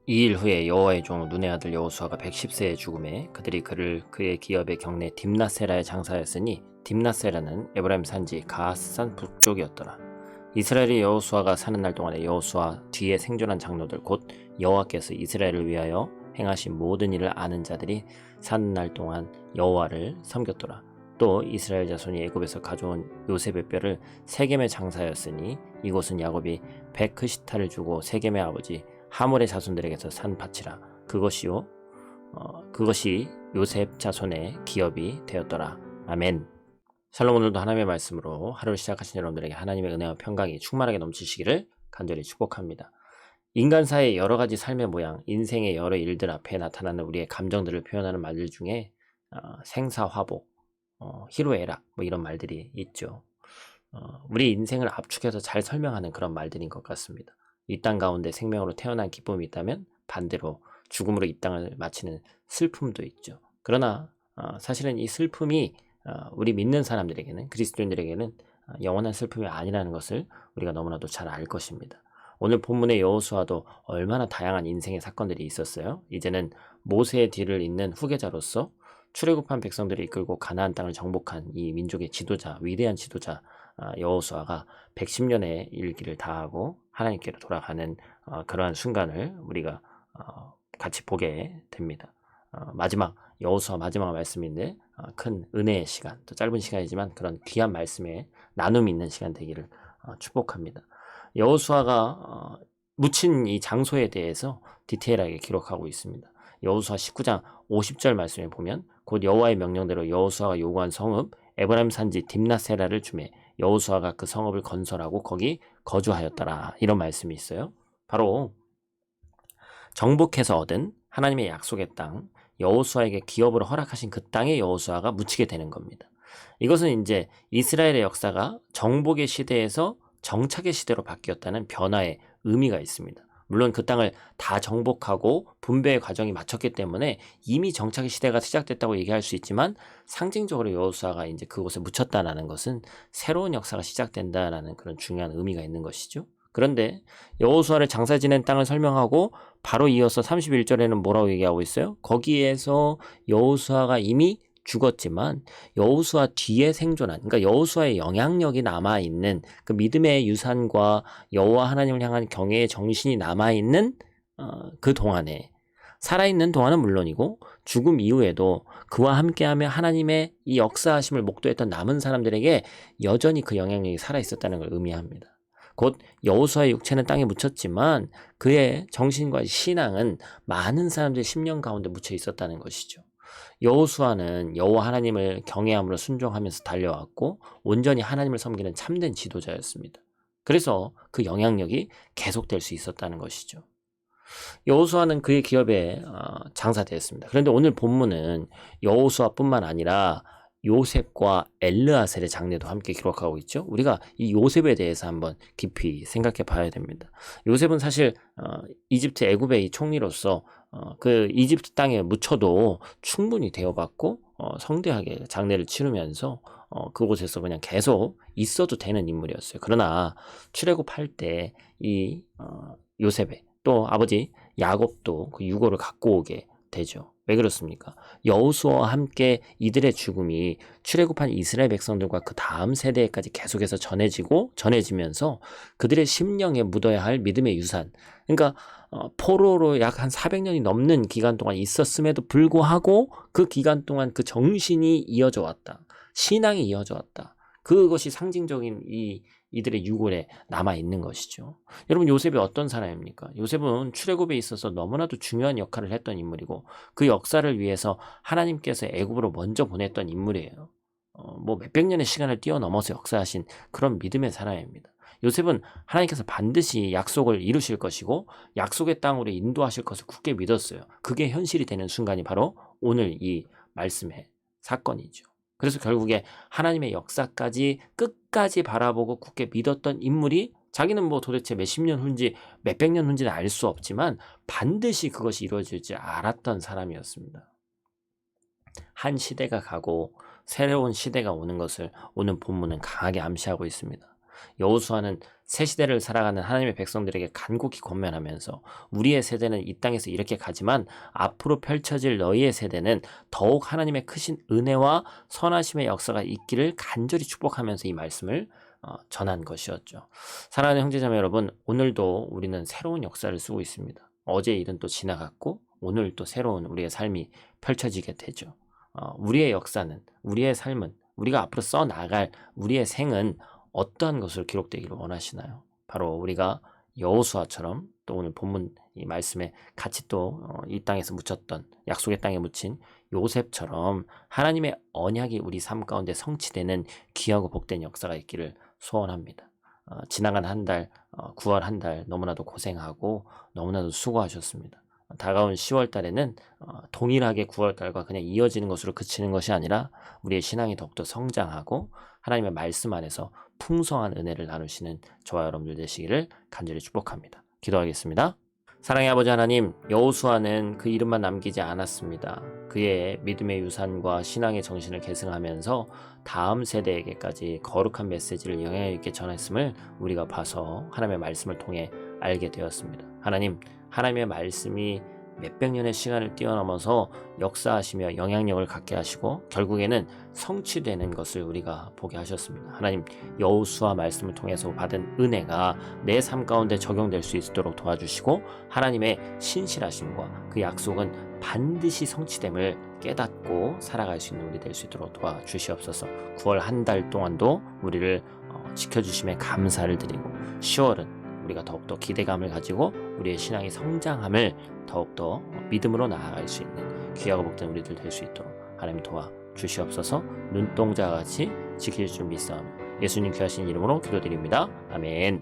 2일 후에 여호와의 종 눈의 아들 여호수아가 110세에 죽음에 그들이 그의 기업의 경내 딥나세라에 장사하였으니 딥나세라는 에브라임 산지 가하스산 북쪽이었더라. 이스라엘이 여호수아가 사는 날 동안에 여호수아 뒤에 생존한 장로들 곧 여호와께서 이스라엘을 위하여 행하신 모든 일을 아는 자들이 사는 날 동안 여호와를 섬겼더라. 또 이스라엘 자손이 애굽에서 가져온 요셉의 뼈를 세겜에 장사하였으니 이곳은 야곱이 베크시타를 주고 세겜의 아버지 하몰의 자손들에게서 산 밭이라. 그것이 요셉 자손의 기업이 되었더라. 아멘. 샬롬. 오늘도 하나님의 말씀으로 하루를 시작하신 여러분들에게 하나님의 은혜와 평강이 충만하게 넘치시기를 간절히 축복합니다. 인간사의 여러 가지 삶의 모양, 인생의 여러 일들 앞에 나타나는 우리의 감정들을 표현하는 말들 중에 생사화복, 희로애락 이런 말들이 있죠. 우리 인생을 압축해서 잘 설명하는 그런 말들인 것 같습니다. 이 땅 가운데 생명으로 태어난 기쁨이 있다면 반대로 죽음으로 이 땅을 마치는 슬픔도 있죠. 그러나 사실은 이 슬픔이 우리 믿는 사람들에게는, 그리스도인들에게는 영원한 슬픔이 아니라는 것을 우리가 너무나도 잘 알 것입니다. 오늘 본문의 여호수아도 얼마나 다양한 인생의 사건들이 있었어요. 이제는 모세의 뒤를 잇는 후계자로서 출애굽한 백성들을 이끌고 가나안 땅을 정복한 이 민족의 지도자, 위대한 지도자 여호수아가 110년의 일기를 다하고 하나님께로 돌아가는 그러한 순간을 우리가 같이 보게 됩니다. 여호수아 마지막 말씀인데 큰 은혜의 시간, 또 짧은 시간이지만 그런 귀한 말씀에 나눔이 있는 시간 되기를 축복합니다. 여호수아가 묻힌 이 장소에 대해서 디테일하게 기록하고 있습니다. 여호수아 19장 50절 말씀에 보면 곧 여호와의 명령대로 여호수아가 요구한 성읍 에브라임 산지 딥나세라를 주매 여호수아가 그 성읍을 건설하고 거기 거주하였더라. 이런 말씀이 있어요. 바로 정복해서 얻은 하나님의 약속의 땅, 여호수아에게 기업으로 허락하신 그 땅에 여호수아가 묻히게 되는 겁니다. 이것은 이제 이스라엘의 역사가 정복의 시대에서 정착의 시대로 바뀌었다는 변화의 의미가 있습니다. 물론 그 땅을 다 정복하고 분배의 과정이 마쳤기 때문에 이미 정착의 시대가 시작됐다고 얘기할 수 있지만 상징적으로 여호수아가 이제 그곳에 묻혔다라는 것은 새로운 역사가 시작된다라는 그런 중요한 의미가 있는 것이죠. 그런데 여호수아를 장사 지낸 땅을 설명하고 바로 이어서 31절에는 뭐라고 얘기하고 있어요? 거기에서 여호수아가 이미 죽었지만 여호수아 뒤에 생존한, 그러니까 여호수아의 영향력이 남아있는 그 믿음의 유산과 여호와 하나님을 향한 경외의 정신이 남아있는 그 동안에, 살아있는 동안은 물론이고 죽음 이후에도 그와 함께하며 하나님의 이 역사하심을 목도했던 남은 사람들에게 여전히 그 영향력이 살아있었다는 걸 의미합니다. 곧 여호수아의 육체는 땅에 묻혔지만 그의 정신과 신앙은 많은 사람들의 심령 가운데 묻혀 있었다는 것이죠. 여호수아는 여호와 하나님을 경외함으로 순종하면서 달려왔고 온전히 하나님을 섬기는 참된 지도자였습니다. 그래서 그 영향력이 계속될 수 있었다는 것이죠. 여호수아는 그의 기업에 장사되었습니다. 그런데 오늘 본문은 여호수아뿐만 아니라 요셉과 엘르아셀의 장례도 함께 기록하고 있죠. 우리가 이 요셉에 대해서 한번 깊이 생각해 봐야 됩니다. 요셉은 사실 이집트 애굽의 이 총리로서 그 이집트 땅에 묻혀도 충분히 대접받고 성대하게 장례를 치르면서 그곳에서 그냥 계속 있어도 되는 인물이었어요. 그러나 출애굽할 때 이 요셉의 또 아버지 야곱도 그 유고를 갖고 오게 되죠. 왜 그렇습니까? 여호수아와 함께 이들의 죽음이 출애굽한 이스라엘 백성들과 그 다음 세대까지 계속해서 전해지면서 그들의 심령에 묻어야 할 믿음의 유산, 그러니까 포로로 약 한 400년이 넘는 기간 동안 있었음에도 불구하고 그 기간 동안 그 정신이 이어져 왔다. 신앙이 이어져 왔다. 그것이 상징적인 이들의 유골에 남아있는 것이죠. 여러분, 요셉이 어떤 사람입니까? 요셉은 출애굽에 있어서 너무나도 중요한 역할을 했던 인물이고 그 역사를 위해서 하나님께서 애굽으로 먼저 보냈던 인물이에요. 몇백 년의 시간을 뛰어넘어서 역사하신 그런 믿음의 사람입니다. 요셉은 하나님께서 반드시 약속을 이루실 것이고 약속의 땅으로 인도하실 것을 굳게 믿었어요. 그게 현실이 되는 순간이 바로 오늘 이 말씀의 사건이죠. 그래서 결국에 하나님의 역사까지 끝까지 바라보고 굳게 믿었던 인물이 자기는 도대체 몇십 년 후인지 몇백 년 후인지는 알 수 없지만 반드시 그것이 이루어질 줄 알았던 사람이었습니다. 한 시대가 가고 새로운 시대가 오는 것을 오늘 본문은 강하게 암시하고 있습니다. 여호수아는 새 시대를 살아가는 하나님의 백성들에게 간곡히 권면하면서 우리의 세대는 이 땅에서 이렇게 가지만 앞으로 펼쳐질 너희의 세대는 더욱 하나님의 크신 은혜와 선하심의 역사가 있기를 간절히 축복하면서 이 말씀을 전한 것이었죠. 사랑하는 형제자매 여러분, 오늘도 우리는 새로운 역사를 쓰고 있습니다. 어제 일은 또 지나갔고 오늘 또 새로운 우리의 삶이 펼쳐지게 되죠. 우리의 역사는, 우리의 삶은, 우리가 앞으로 써나갈 우리의 생은 어떠한 것으로 기록되기를 원하시나요? 바로 우리가 여호수아처럼, 또 오늘 본문 이 말씀에 같이 또 이 땅에서 묻혔던, 약속의 땅에 묻힌 요셉처럼 하나님의 언약이 우리 삶 가운데 성취되는 귀하고 복된 역사가 있기를 소원합니다. 지나간 한 달, 9월 한 달 너무나도 고생하고 너무나도 수고하셨습니다. 다가온 10월 달에는 동일하게 9월 달과 그냥 이어지는 것으로 그치는 것이 아니라 우리의 신앙이 더욱더 성장하고 하나님의 말씀 안에서 풍성한 은혜를 나누시는 저와 여러분들 되시기를 간절히 축복합니다. 기도하겠습니다. 사랑의 아버지 하나님, 여호수아는 그 이름만 남기지 않았습니다. 그의 믿음의 유산과 신앙의 정신을 계승하면서 다음 세대에게까지 거룩한 메시지를 영향 있게 전했음을 우리가 봐서 하나님의 말씀을 통해 알게 되었습니다. 하나님, 하나님의 말씀이 몇백 년의 시간을 뛰어넘어서 역사하시며 영향력을 갖게 하시고 결국에는 성취되는 것을 우리가 보게 하셨습니다. 하나님, 여호수아 말씀을 통해서 받은 은혜가 내 삶 가운데 적용될 수 있도록 도와주시고 하나님의 신실하심과 그 약속은 반드시 성취됨을 깨닫고 살아갈 수 있는 우리 될 수 있도록 도와주시옵소서. 9월 한 달 동안도 우리를 지켜주심에 감사를 드리고 10월은 우리가 더욱더 기대감을 가지고 우리의 신앙이 성장함을 더욱더 믿음으로 나아갈 수 있는 귀하고 복된 우리들 될 수 있도록 하나님 도와주시옵소서. 눈동자와 같이 지킬 줄 믿사오며 예수님 귀하신 이름으로 기도드립니다. 아멘.